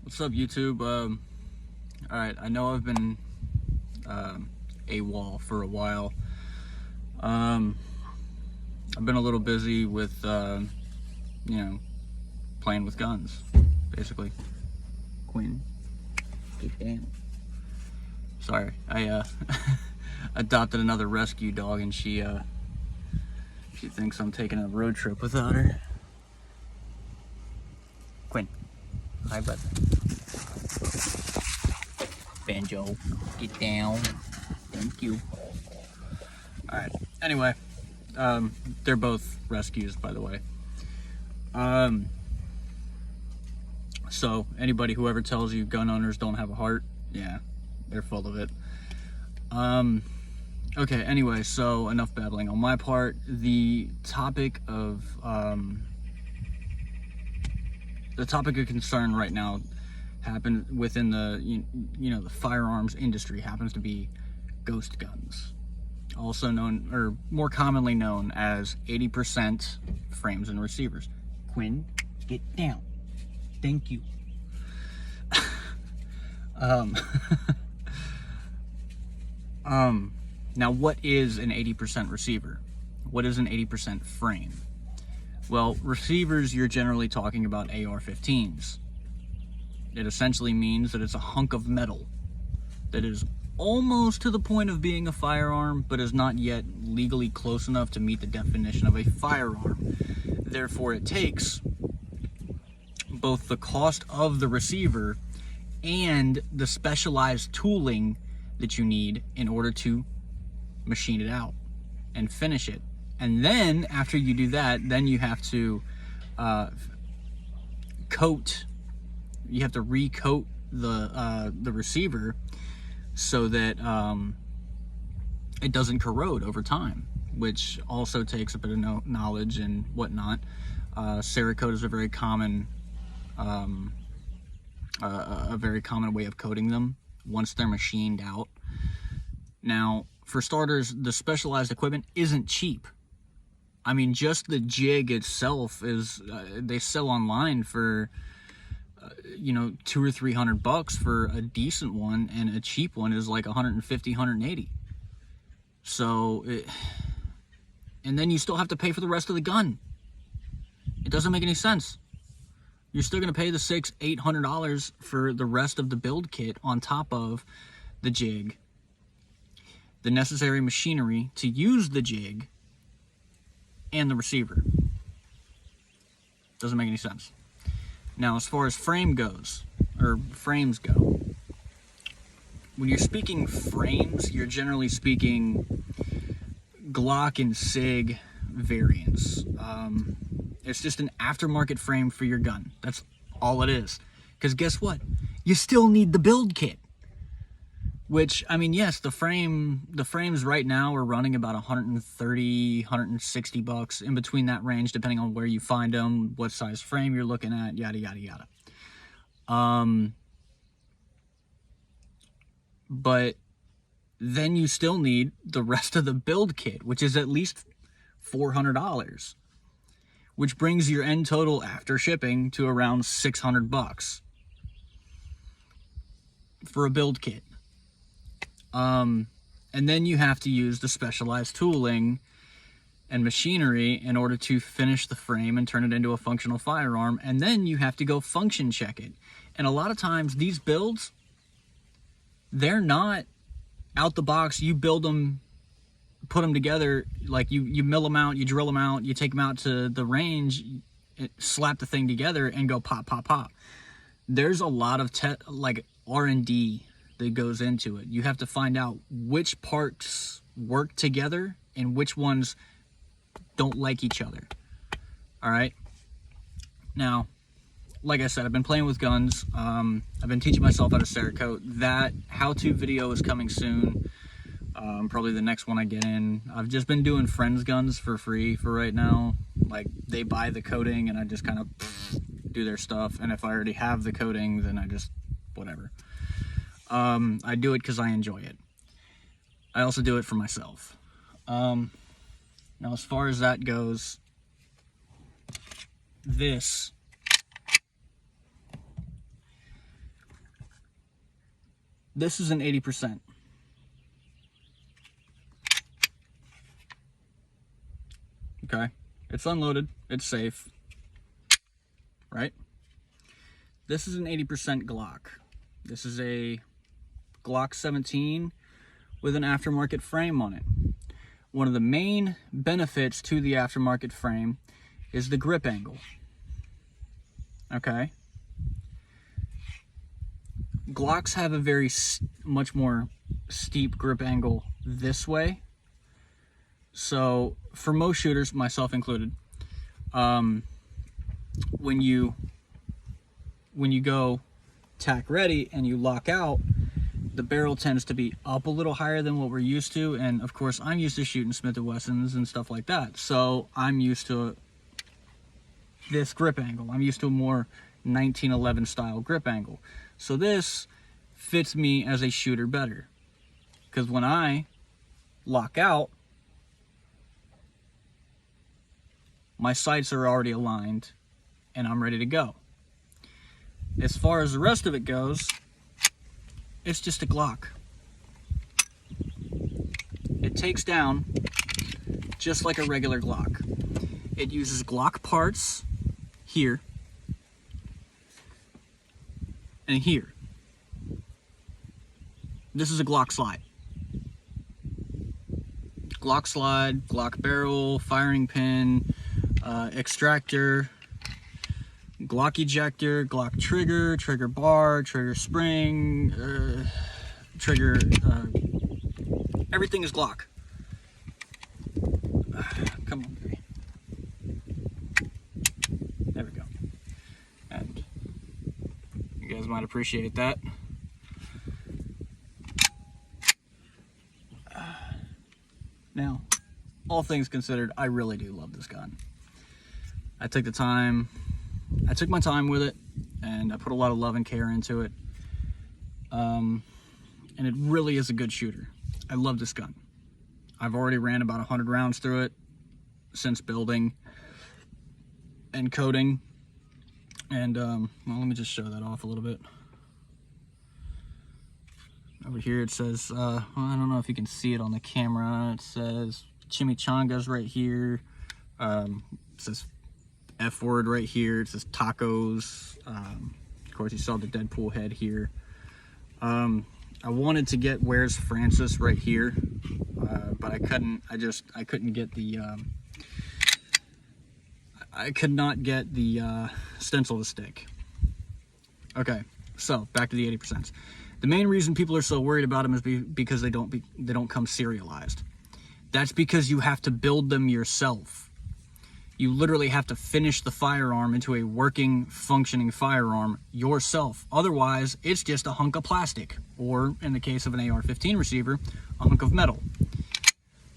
What's up, YouTube? Alright, I know I've been AWOL for a while. I've been a little busy with, playing with guns, basically. Queen, get down. Sorry, I adopted another rescue dog, and she thinks I'm taking a road trip without her. Quinn, hi, bud. Banjo, get down. Thank you. Alright, anyway, they're both rescues, by the way. So anybody who ever tells you gun owners don't have a heart, yeah, they're full of it. Okay, anyway, so enough babbling on my part. The topic of concern right now happened within the the firearms industry happens to be ghost guns, also known, or more commonly known as 80% frames and receivers. Quinn, get down. Thank you. Now, what is an 80% receiver? What is an 80% frame? Well, receivers, you're generally talking about AR-15s. It essentially means that it's a hunk of metal that is almost to the point of being a firearm, but is not yet legally close enough to meet the definition of a firearm. Therefore, it takes both the cost of the receiver and the specialized tooling that you need in order to machine it out and finish it. And then after you do that, then you have to recoat the receiver so that it doesn't corrode over time, which also takes a bit of knowledge and whatnot. Cerakote is a very common way of coating them once they're machined out. Now, for starters, the specialized equipment isn't cheap. I mean, just the jig itself is, they sell online for, $200 or $300 for a decent one, and a cheap one is like $150, $180. So, and then you still have to pay for the rest of the gun. It doesn't make any sense. You're still going to pay the $600, $800 for the rest of the build kit on top of the jig, the necessary machinery to use the jig, and the receiver. Doesn't make any sense. Now, as far as frames go, when you're speaking frames, you're generally speaking Glock and SIG variants. It's just an aftermarket frame for your gun. That's all it is. Because guess what? You still need the build kit. Which, I mean, yes, the frames right now are running about $130, $160, in between that range, depending on where you find them, what size frame you're looking at, yada, yada, yada. But then you still need the rest of the build kit, which is at least $400, which brings your end total after shipping to around $600 for a build kit. And then you have to use the specialized tooling and machinery in order to finish the frame and turn it into a functional firearm. And then you have to go function check it. And a lot of times these builds, they're not out the box. You build them, put them together, like you mill them out, you drill them out, you take them out to the range, slap the thing together and go pop, pop, pop. There's a lot of R&D that goes into it. You have to find out which parts work together and which ones don't like each other. All right. Now, like I said, I've been playing with guns. I've been teaching myself how to Cerakote. That how-to video is coming soon. Probably the next one I get in. I've just been doing friends' guns for free for right now. Like, they buy the coating and I just kind of do their stuff. And if I already have the coating, then I just, whatever. I do it because I enjoy it. I also do it for myself. Now, as far as that goes, this This is an 80%. Okay, it's unloaded, it's safe, right? This is an 80% Glock. This is a Glock 17 with an aftermarket frame on it. One of the main benefits to the aftermarket frame is the grip angle. Okay? Glocks have a very much more steep grip angle this way. So for most shooters, myself included, when you go tack ready and you lock out, the barrel tends to be up a little higher than what we're used to. And of course, I'm used to shooting Smith & Wessons and stuff like that. So I'm used to this grip angle. I'm used to a more 1911 style grip angle. So this fits me as a shooter better. Because when I lock out, my sights are already aligned and I'm ready to go. As far as the rest of it goes, it's just a Glock. It takes down just like a regular Glock. It uses Glock parts here and here. This is a Glock slide. Glock slide, Glock barrel, firing pin, extractor, Glock ejector, Glock trigger, trigger bar, trigger spring, trigger, everything is Glock. Come on, baby. There we go. And you guys might appreciate that. Now, all things considered, I really do love this gun. I took my time with it, and I put a lot of love and care into it. And it really is a good shooter. I love this gun. I've already ran about 100 rounds through it since building and coating. And, well, let me just show that off a little bit. Over here it says, well, I don't know if you can see it on the camera. It says chimichangas right here. It says F word right here. It says tacos. Of course, you saw the Deadpool head here. I wanted to get Where's Francis right here, but I couldn't. I couldn't get the. I could not get the stencil to stick. Okay, so back to the 80%. The main reason people are so worried about them is because they don't come serialized. That's because you have to build them yourself. You literally have to finish the firearm into a working, functioning firearm yourself. Otherwise, it's just a hunk of plastic, or in the case of an AR-15 receiver, a hunk of metal.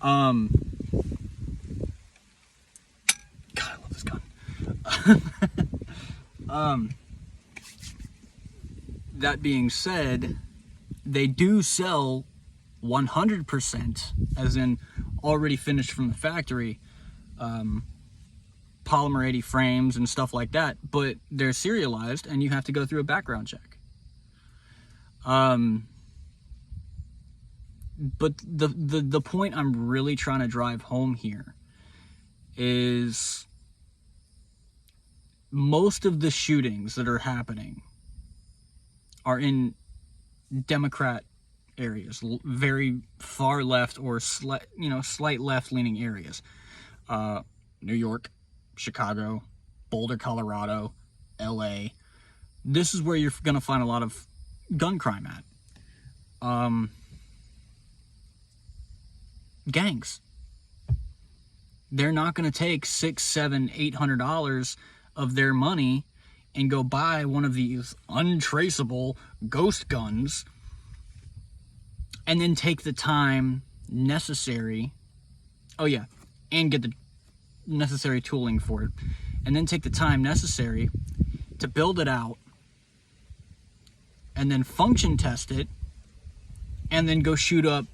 God, I love this gun. That being said, they do sell 100%, as in already finished from the factory, polymer 80 frames and stuff like that, but they're serialized and you have to go through a background check. But the point I'm really trying to drive home here is most of the shootings that are happening are in Democrat areas, very far left or slight left-leaning areas. New York, Chicago, Boulder, Colorado, LA. This is where you're going to find a lot of gun crime at. Gangs. They're not going to take $600, $700, $800 of their money and go buy one of these untraceable ghost guns and then take the time necessary, and get the necessary tooling for it, and then take the time necessary to build it out and then function test it and then go shoot up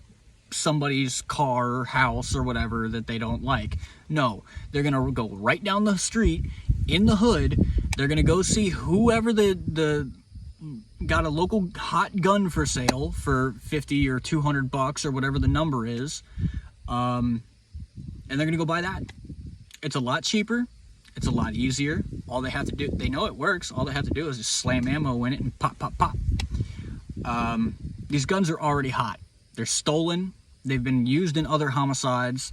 somebody's car or house or whatever that they don't like. No, they're gonna go right down the street in the hood. They're gonna go see whoever the got a local hot gun for sale for 50 or 200 bucks or whatever the number is, and they're gonna go buy that. It's a lot cheaper, it's a lot easier. All they have to do, they know it works, all they have to do is just slam ammo in it and pop, pop, pop. These guns are already hot. They're stolen, they've been used in other homicides.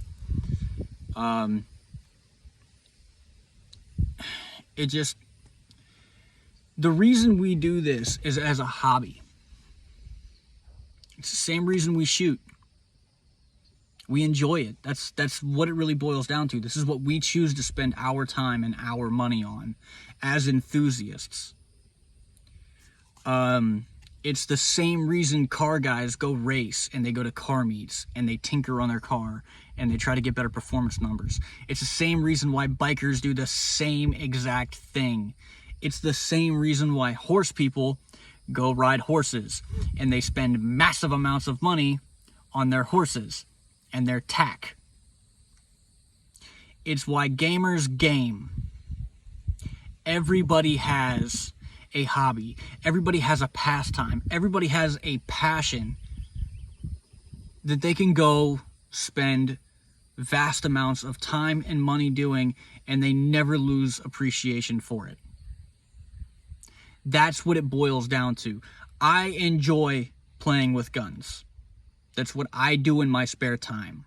The reason we do this is as a hobby. It's the same reason we shoot. We enjoy it. That's what it really boils down to. This is what we choose to spend our time and our money on as enthusiasts. It's the same reason car guys go race and they go to car meets and they tinker on their car and they try to get better performance numbers. It's the same reason why bikers do the same exact thing. It's the same reason why horse people go ride horses and they spend massive amounts of money on their horses and their tack. It's why gamers game. Everybody has a hobby. Everybody has a pastime. Everybody has a passion that they can go spend vast amounts of time and money doing, and they never lose appreciation for it. That's what it boils down to. I enjoy playing with guns. That's what I do in my spare time.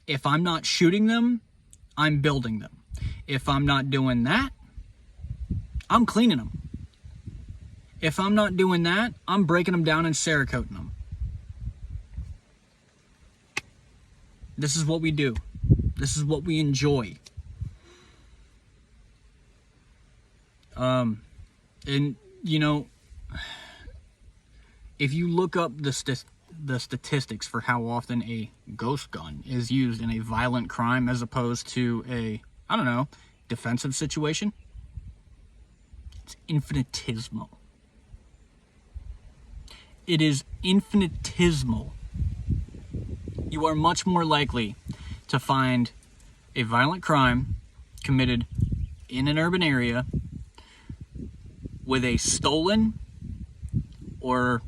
If I'm not shooting them, I'm building them. If I'm not doing that, I'm cleaning them. If I'm not doing that, I'm breaking them down and Cerakoting them. This is what we do. This is what we enjoy. And, you know, if you look up the statistics for how often a ghost gun is used in a violent crime as opposed to a, I don't know, defensive situation, it's infinitesimal. It is infinitesimal. You are much more likely to find a violent crime committed in an urban area with a stolen or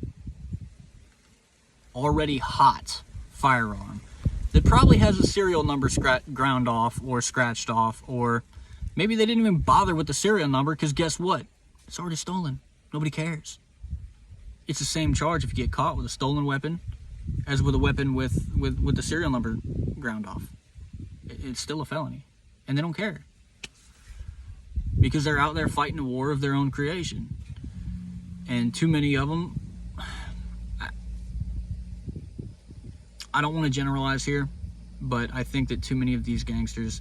already hot firearm that probably has a serial number ground off or scratched off, or maybe they didn't even bother with the serial number because guess what? It's already stolen. Nobody cares. It's the same charge if you get caught with a stolen weapon as with a weapon with the serial number ground off. It's still a felony, and they don't care because they're out there fighting a war of their own creation. And too many of them, I don't want to generalize here, but I think that too many of these gangsters,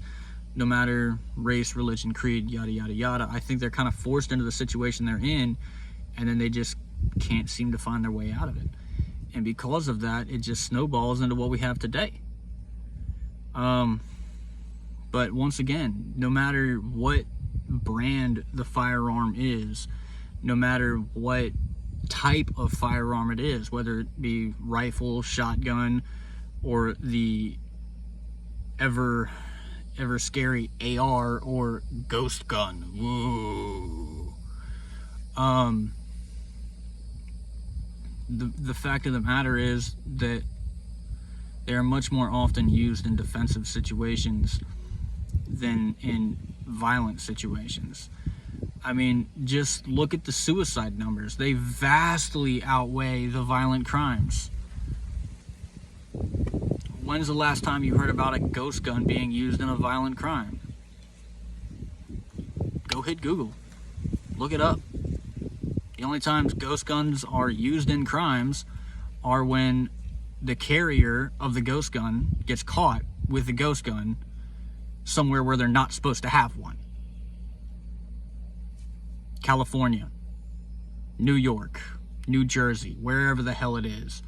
no matter race, religion, creed, yada, yada, yada, I think they're kind of forced into the situation they're in, and then they just can't seem to find their way out of it. And because of that, it just snowballs into what we have today. But once again, no matter what brand the firearm is, no matter what type of firearm it is, whether it be rifle, shotgun, or the ever scary AR or ghost gun. Whoa. The fact of the matter is that they are much more often used in defensive situations than in violent situations. I mean, just look at the suicide numbers. They vastly outweigh the violent crimes. When's the last time you heard about a ghost gun being used in a violent crime? Go hit Google. Look it up. The only times ghost guns are used in crimes are when the carrier of the ghost gun gets caught with the ghost gun somewhere where they're not supposed to have one. California, New York, New Jersey, wherever the hell it is.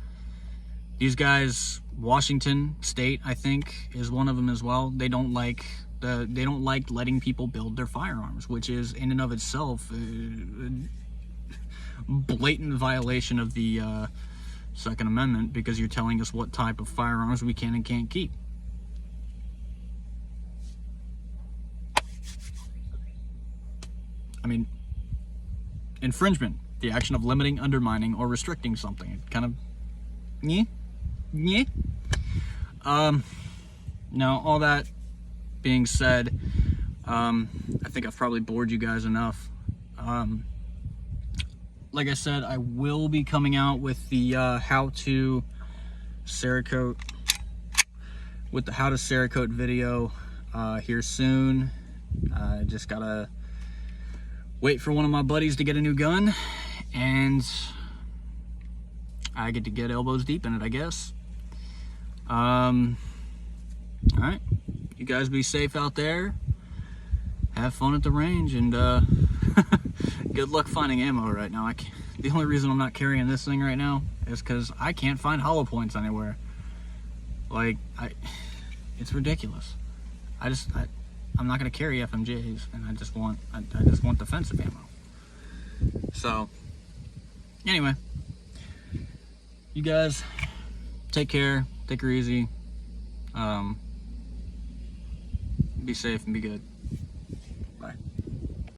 These guys, Washington State, I think, is one of them as well. They don't like letting people build their firearms, which is in and of itself a blatant violation of the Second Amendment, because you're telling us what type of firearms we can and can't keep. I mean, infringement The action of limiting, undermining, or restricting something. It kind of, yeah. Now, all that being said, I think I've probably bored you guys enough. Like I said, I will be coming out with the how to Cerakote video here soon. I just gotta wait for one of my buddies to get a new gun, and I get to get elbows deep in it, I guess. Alright, you guys be safe out there, have fun at the range, and good luck finding ammo right now. The only reason I'm not carrying this thing right now is because I can't find hollow points anywhere. Like, it's ridiculous. I'm not gonna carry FMJs, and I just want defensive ammo. So, anyway, you guys take care, take her easy, be safe and be good. Bye.